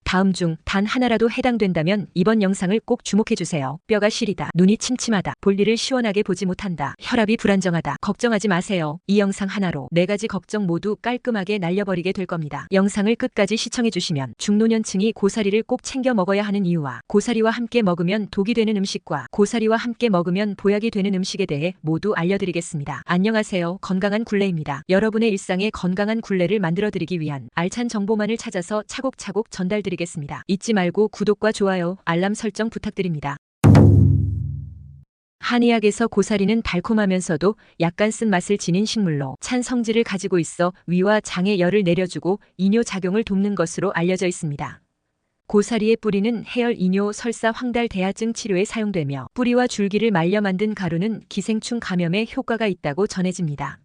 다음 중 단 하나라도 해당된다면 이번 영상을 꼭 주목해주세요. 뼈가 시리다, 눈이 침침하다, 볼일을 시원하게 보지 못한다, 혈압이 불안정하다. 걱정하지 마세요. 이 영상 하나로 4가지 걱정 모두 깔끔하게 날려버리게 될 겁니다. 영상을 끝까지 시청해주시면 중노년층이 고사리를 꼭 챙겨 먹어야 하는 이유와 고사리와 함께 먹으면 독이 되는 음식과 고사리와 함께 먹으면 보약이 되는 음식에 대해 모두 알려드리겠습니다. 안녕하세요. 건강한 굴레입니다. 여러분의 일상에 건강한 굴레를 만들어드리기 위한 알찬 정보만을 찾아서 차곡차곡 전달드리겠습니다. 잊지 말고 구독과 좋아요, 알람 설정 부탁드립니다. 한의학에서 고사리는 달콤하면서도 약간 쓴맛을 지닌 식물로 찬 성질을 가지고 있어 위와 장의 열을 내려주고 이뇨 작용을 돕는 것으로 알려져 있습니다. 고사리의 뿌리는 해열, 이뇨, 설사, 황달, 대하증 치료에 사용되며 뿌리와 줄기를 말려 만든 가루는 기생충 감염에 효과가 있다고 전해집니다.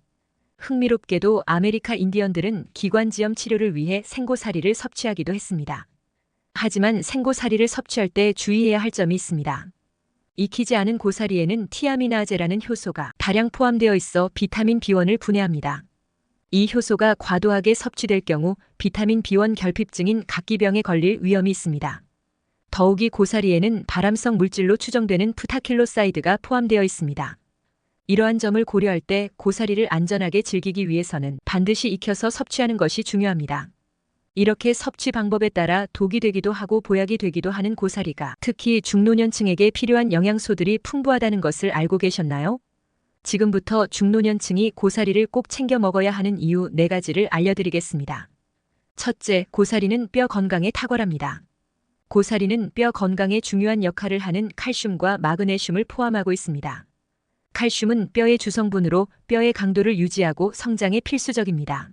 흥미롭게도 아메리카 인디언들은 기관지염 치료를 위해 생고사리를 섭취하기도 했습니다. 하지만 생고사리를 섭취할 때 주의해야 할 점이 있습니다. 익히지 않은 고사리에는 티아미나제라는 효소가 다량 포함되어 있어 비타민 B1을 분해합니다. 이 효소가 과도하게 섭취될 경우 비타민 B1 결핍증인 각기병에 걸릴 위험이 있습니다. 더욱이 고사리에는 발암성 물질로 추정되는 프타킬로사이드가 포함되어 있습니다. 이러한 점을 고려할 때 고사리를 안전하게 즐기기 위해서는 반드시 익혀서 섭취하는 것이 중요합니다. 이렇게 섭취 방법에 따라 독이 되기도 하고 보약이 되기도 하는 고사리가 특히 중노년층에게 필요한 영양소들이 풍부하다는 것을 알고 계셨나요? 지금부터 중노년층이 고사리를 꼭 챙겨 먹어야 하는 이유 4가지를 알려드리겠습니다. 첫째, 고사리는 뼈 건강에 탁월합니다. 고사리는 뼈 건강에 중요한 역할을 하는 칼슘과 마그네슘을 포함하고 있습니다. 칼슘은 뼈의 주성분으로 뼈의 강도를 유지하고 성장에 필수적입니다.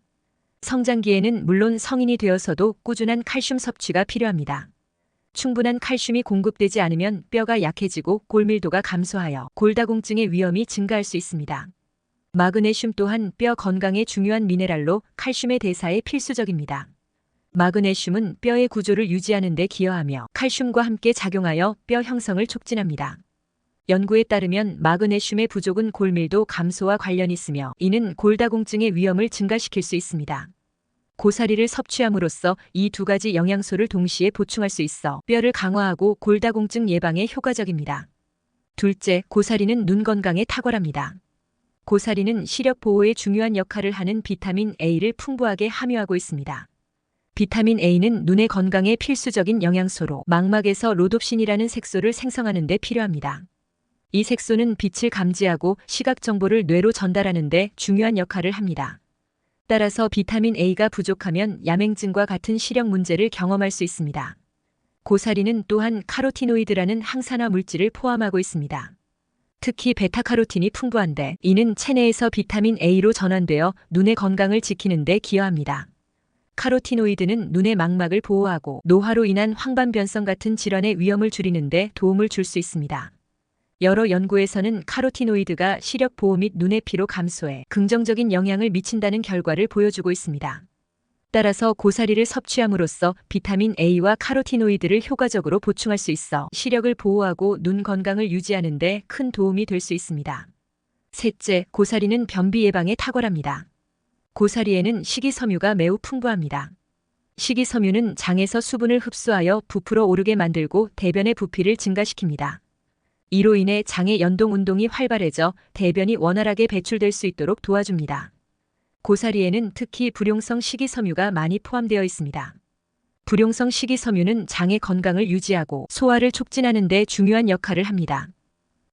성장기에는 물론 성인이 되어서도 꾸준한 칼슘 섭취가 필요합니다. 충분한 칼슘이 공급되지 않으면 뼈가 약해지고 골밀도가 감소하여 골다공증의 위험이 증가할 수 있습니다. 마그네슘 또한 뼈 건강에 중요한 미네랄로 칼슘의 대사에 필수적입니다. 마그네슘은 뼈의 구조를 유지하는 데 기여하며 칼슘과 함께 작용하여 뼈 형성을 촉진합니다. 연구에 따르면 마그네슘의 부족은 골밀도 감소와 관련이 있으며 이는 골다공증의 위험을 증가시킬 수 있습니다. 고사리를 섭취함으로써 이 2가지 영양소를 동시에 보충할 수 있어 뼈를 강화하고 골다공증 예방에 효과적입니다. 둘째, 고사리는 눈 건강에 탁월합니다. 고사리는 시력 보호에 중요한 역할을 하는 비타민 A를 풍부하게 함유하고 있습니다. 비타민 A는 눈의 건강에 필수적인 영양소로 망막에서 로뎁신이라는 색소를 생성하는 데 필요합니다. 이 색소는 빛을 감지하고 시각 정보를 뇌로 전달하는 데 중요한 역할을 합니다. 따라서 비타민 A가 부족하면 야맹증과 같은 시력 문제를 경험할 수 있습니다. 고사리는 또한 카로티노이드라는 항산화 물질을 포함하고 있습니다. 특히 베타카로틴이 풍부한데 이는 체내에서 비타민 A로 전환되어 눈의 건강을 지키는 데 기여합니다. 카로티노이드는 눈의 망막을 보호하고 노화로 인한 황반변성 같은 질환의 위험을 줄이는 데 도움을 줄 수 있습니다. 여러 연구에서는 카로티노이드가 시력 보호 및 눈의 피로 감소에 긍정적인 영향을 미친다는 결과를 보여주고 있습니다. 따라서 고사리를 섭취함으로써 비타민 A와 카로티노이드를 효과적으로 보충할 수 있어 시력을 보호하고 눈 건강을 유지하는 데 큰 도움이 될 수 있습니다. 셋째, 고사리는 변비 예방에 탁월합니다. 고사리에는 식이섬유가 매우 풍부합니다. 식이섬유는 장에서 수분을 흡수하여 부풀어 오르게 만들고 대변의 부피를 증가시킵니다. 이로 인해 장의 연동 운동이 활발해져 대변이 원활하게 배출될 수 있도록 도와줍니다. 고사리에는 특히 불용성 식이섬유가 많이 포함되어 있습니다. 불용성 식이섬유는 장의 건강을 유지하고 소화를 촉진하는 데 중요한 역할을 합니다.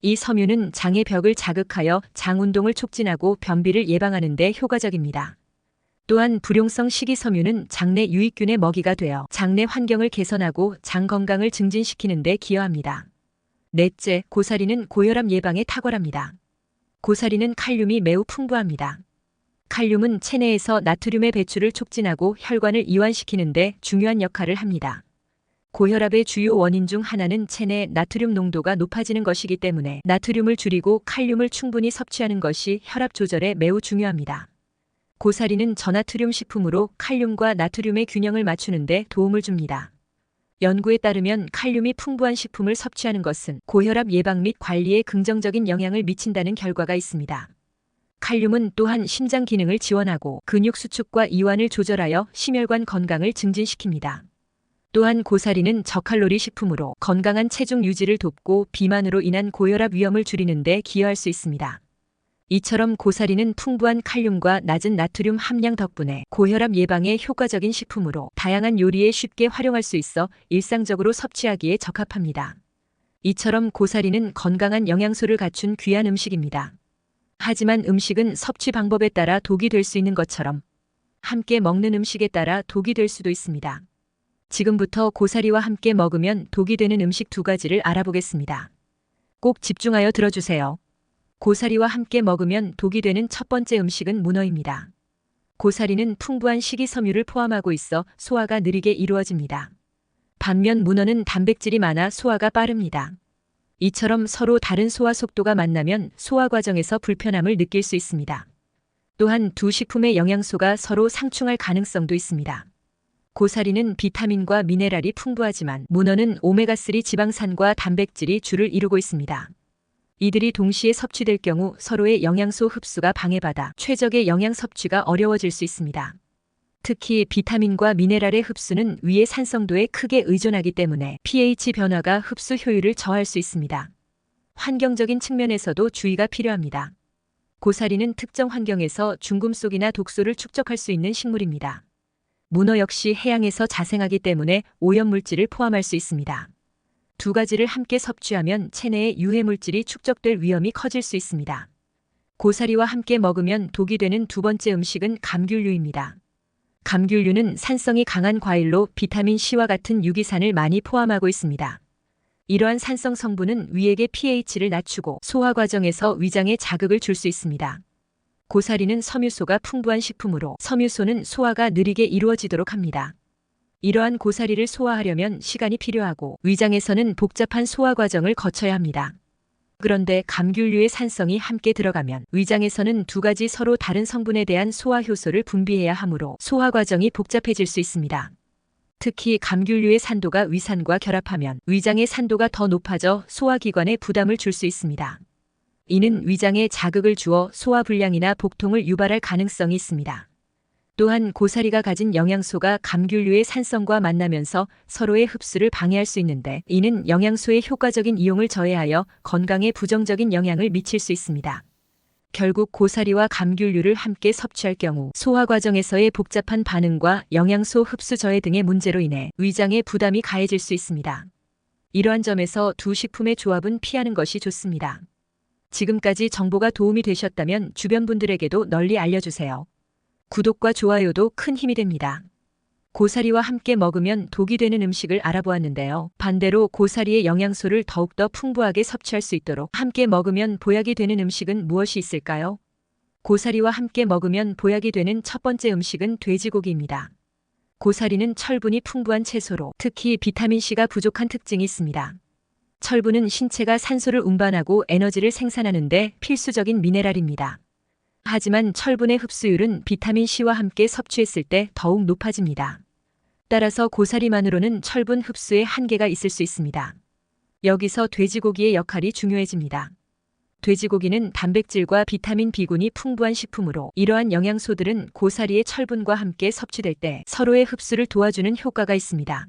이 섬유는 장의 벽을 자극하여 장 운동을 촉진하고 변비를 예방하는 데 효과적입니다. 또한 불용성 식이섬유는 장내 유익균의 먹이가 되어 장내 환경을 개선하고 장 건강을 증진시키는 데 기여합니다. 넷째, 고사리는 고혈압 예방에 탁월합니다. 고사리는 칼륨이 매우 풍부합니다. 칼륨은 체내에서 나트륨의 배출을 촉진하고 혈관을 이완시키는 데 중요한 역할을 합니다. 고혈압의 주요 원인 중 하나는 체내 나트륨 농도가 높아지는 것이기 때문에 나트륨을 줄이고 칼륨을 충분히 섭취하는 것이 혈압 조절에 매우 중요합니다. 고사리는 저나트륨 식품으로 칼륨과 나트륨의 균형을 맞추는 데 도움을 줍니다. 연구에 따르면 칼륨이 풍부한 식품을 섭취하는 것은 고혈압 예방 및 관리에 긍정적인 영향을 미친다는 결과가 있습니다. 칼륨은 또한 심장 기능을 지원하고 근육 수축과 이완을 조절하여 심혈관 건강을 증진시킵니다. 또한 고사리는 저칼로리 식품으로 건강한 체중 유지를 돕고 비만으로 인한 고혈압 위험을 줄이는 데 기여할 수 있습니다. 이처럼 고사리는 풍부한 칼륨과 낮은 나트륨 함량 덕분에 고혈압 예방에 효과적인 식품으로 다양한 요리에 쉽게 활용할 수 있어 일상적으로 섭취하기에 적합합니다. 이처럼 고사리는 건강한 영양소를 갖춘 귀한 음식입니다. 하지만 음식은 섭취 방법에 따라 독이 될 수 있는 것처럼 함께 먹는 음식에 따라 독이 될 수도 있습니다. 지금부터 고사리와 함께 먹으면 독이 되는 음식 2가지를 알아보겠습니다. 꼭 집중하여 들어주세요. 고사리와 함께 먹으면 독이 되는 첫 번째 음식은 문어입니다. 고사리는 풍부한 식이섬유를 포함하고 있어 소화가 느리게 이루어집니다. 반면 문어는 단백질이 많아 소화가 빠릅니다. 이처럼 서로 다른 소화 속도가 만나면 소화 과정에서 불편함을 느낄 수 있습니다. 또한 두 식품의 영양소가 서로 상충할 가능성도 있습니다. 고사리는 비타민과 미네랄이 풍부하지만 문어는 오메가3 지방산과 단백질이 주를 이루고 있습니다. 이들이 동시에 섭취될 경우 서로의 영양소 흡수가 방해받아 최적의 영양 섭취가 어려워질 수 있습니다. 특히 비타민과 미네랄의 흡수는 위의 산성도에 크게 의존하기 때문에 pH 변화가 흡수 효율을 저할 수 있습니다. 환경적인 측면에서도 주의가 필요합니다. 고사리는 특정 환경에서 중금속이나 독소를 축적할 수 있는 식물입니다. 문어 역시 해양에서 자생하기 때문에 오염물질을 포함할 수 있습니다. 2가지를 함께 섭취하면 체내에 유해물질이 축적될 위험이 커질 수 있습니다. 고사리와 함께 먹으면 독이 되는 2번째 음식은 감귤류입니다. 감귤류는 산성이 강한 과일로 비타민 C와 같은 유기산을 많이 포함하고 있습니다. 이러한 산성 성분은 위액의 pH를 낮추고 소화 과정에서 위장에 자극을 줄 수 있습니다. 고사리는 섬유소가 풍부한 식품으로 섬유소는 소화가 느리게 이루어지도록 합니다. 이러한 고사리를 소화하려면 시간이 필요하고 위장에서는 복잡한 소화 과정을 거쳐야 합니다. 그런데 감귤류의 산성이 함께 들어가면 위장에서는 2가지 서로 다른 성분에 대한 소화 효소를 분비해야 하므로 소화 과정이 복잡해질 수 있습니다. 특히 감귤류의 산도가 위산과 결합하면 위장의 산도가 더 높아져 소화기관에 부담을 줄 수 있습니다. 이는 위장에 자극을 주어 소화불량이나 복통을 유발할 가능성이 있습니다. 또한 고사리가 가진 영양소가 감귤류의 산성과 만나면서 서로의 흡수를 방해할 수 있는데 이는 영양소의 효과적인 이용을 저해하여 건강에 부정적인 영향을 미칠 수 있습니다. 결국 고사리와 감귤류를 함께 섭취할 경우 소화 과정에서의 복잡한 반응과 영양소 흡수 저해 등의 문제로 인해 위장에 부담이 가해질 수 있습니다. 이러한 점에서 두 식품의 조합은 피하는 것이 좋습니다. 지금까지 정보가 도움이 되셨다면 주변 분들에게도 널리 알려주세요. 구독과 좋아요도 큰 힘이 됩니다. 고사리와 함께 먹으면 독이 되는 음식을 알아보았는데요. 반대로 고사리의 영양소를 더욱더 풍부하게 섭취할 수 있도록 함께 먹으면 보약이 되는 음식은 무엇이 있을까요? 고사리와 함께 먹으면 보약이 되는 첫 번째 음식은 돼지고기입니다. 고사리는 철분이 풍부한 채소로 특히 비타민C가 부족한 특징이 있습니다. 철분은 신체가 산소를 운반하고 에너지를 생산하는 데 필수적인 미네랄입니다. 하지만 철분의 흡수율은 비타민C와 함께 섭취했을 때 더욱 높아집니다. 따라서 고사리만으로는 철분 흡수에 한계가 있을 수 있습니다. 여기서 돼지고기의 역할이 중요해집니다. 돼지고기는 단백질과 비타민 B군이 풍부한 식품으로 이러한 영양소들은 고사리의 철분과 함께 섭취될 때 서로의 흡수를 도와주는 효과가 있습니다.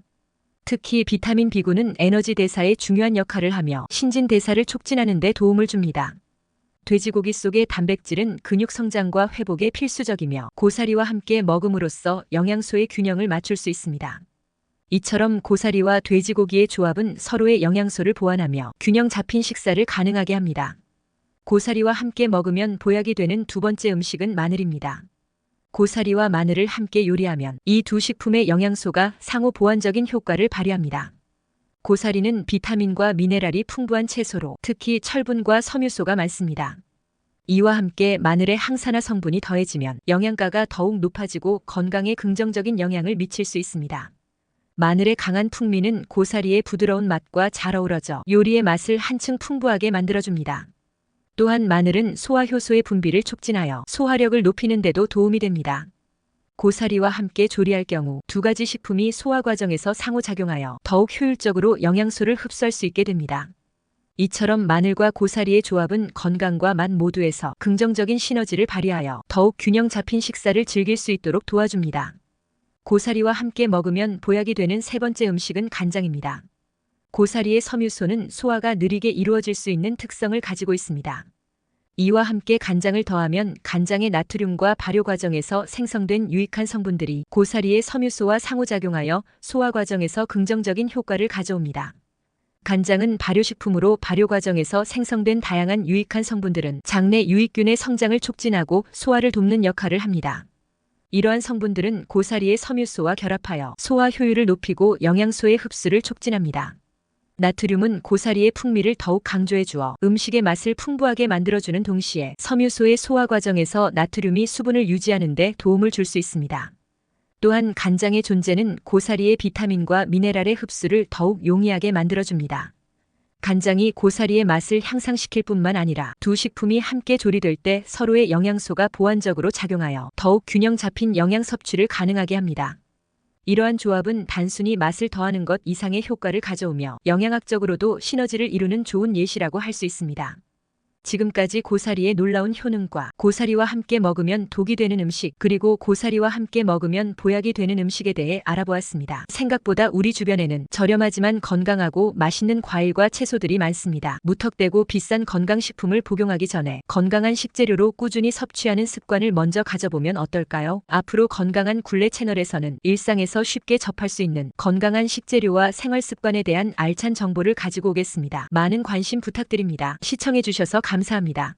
특히 비타민 B군은 에너지 대사에 중요한 역할을 하며 신진 대사를 촉진하는 데 도움을 줍니다. 돼지고기 속의 단백질은 근육 성장과 회복에 필수적이며 고사리와 함께 먹음으로써 영양소의 균형을 맞출 수 있습니다. 이처럼 고사리와 돼지고기의 조합은 서로의 영양소를 보완하며 균형 잡힌 식사를 가능하게 합니다. 고사리와 함께 먹으면 보약이 되는 2번째 음식은 마늘입니다. 고사리와 마늘을 함께 요리하면 이 두 식품의 영양소가 상호 보완적인 효과를 발휘합니다. 고사리는 비타민과 미네랄이 풍부한 채소로 특히 철분과 섬유소가 많습니다. 이와 함께 마늘의 항산화 성분이 더해지면 영양가가 더욱 높아지고 건강에 긍정적인 영향을 미칠 수 있습니다. 마늘의 강한 풍미는 고사리의 부드러운 맛과 잘 어우러져 요리의 맛을 한층 풍부하게 만들어줍니다. 또한 마늘은 소화효소의 분비를 촉진하여 소화력을 높이는 데도 도움이 됩니다. 고사리와 함께 조리할 경우 2가지 식품이 소화 과정에서 상호작용하여 더욱 효율적으로 영양소를 흡수할 수 있게 됩니다. 이처럼 마늘과 고사리의 조합은 건강과 맛 모두에서 긍정적인 시너지를 발휘하여 더욱 균형 잡힌 식사를 즐길 수 있도록 도와줍니다. 고사리와 함께 먹으면 보약이 되는 세 번째 음식은 간장입니다. 고사리의 섬유소는 소화가 느리게 이루어질 수 있는 특성을 가지고 있습니다. 이와 함께 간장을 더하면 간장의 나트륨과 발효 과정에서 생성된 유익한 성분들이 고사리의 섬유소와 상호작용하여 소화 과정에서 긍정적인 효과를 가져옵니다. 간장은 발효식품으로 발효 과정에서 생성된 다양한 유익한 성분들은 장내 유익균의 성장을 촉진하고 소화를 돕는 역할을 합니다. 이러한 성분들은 고사리의 섬유소와 결합하여 소화 효율을 높이고 영양소의 흡수를 촉진합니다. 나트륨은 고사리의 풍미를 더욱 강조해 주어 음식의 맛을 풍부하게 만들어주는 동시에 섬유소의 소화 과정에서 나트륨이 수분을 유지하는 데 도움을 줄 수 있습니다. 또한 간장의 존재는 고사리의 비타민과 미네랄의 흡수를 더욱 용이하게 만들어줍니다. 간장이 고사리의 맛을 향상시킬 뿐만 아니라 두 식품이 함께 조리될 때 서로의 영양소가 보완적으로 작용하여 더욱 균형 잡힌 영양 섭취를 가능하게 합니다. 이러한 조합은 단순히 맛을 더하는 것 이상의 효과를 가져오며 영양학적으로도 시너지를 이루는 좋은 예시라고 할 수 있습니다. 지금까지 고사리의 놀라운 효능과 고사리와 함께 먹으면 독이 되는 음식 그리고 고사리와 함께 먹으면 보약이 되는 음식에 대해 알아보았습니다. 생각보다 우리 주변에는 저렴하지만 건강하고 맛있는 과일과 채소들이 많습니다. 무턱대고 비싼 건강식품을 복용하기 전에 건강한 식재료로 꾸준히 섭취하는 습관을 먼저 가져보면 어떨까요? 앞으로 건강한 굴레 채널에서는 일상에서 쉽게 접할 수 있는 건강한 식재료와 생활 습관에 대한 알찬 정보를 가지고 오겠습니다. 많은 관심 부탁드립니다. 시청해주셔서 감사합니다.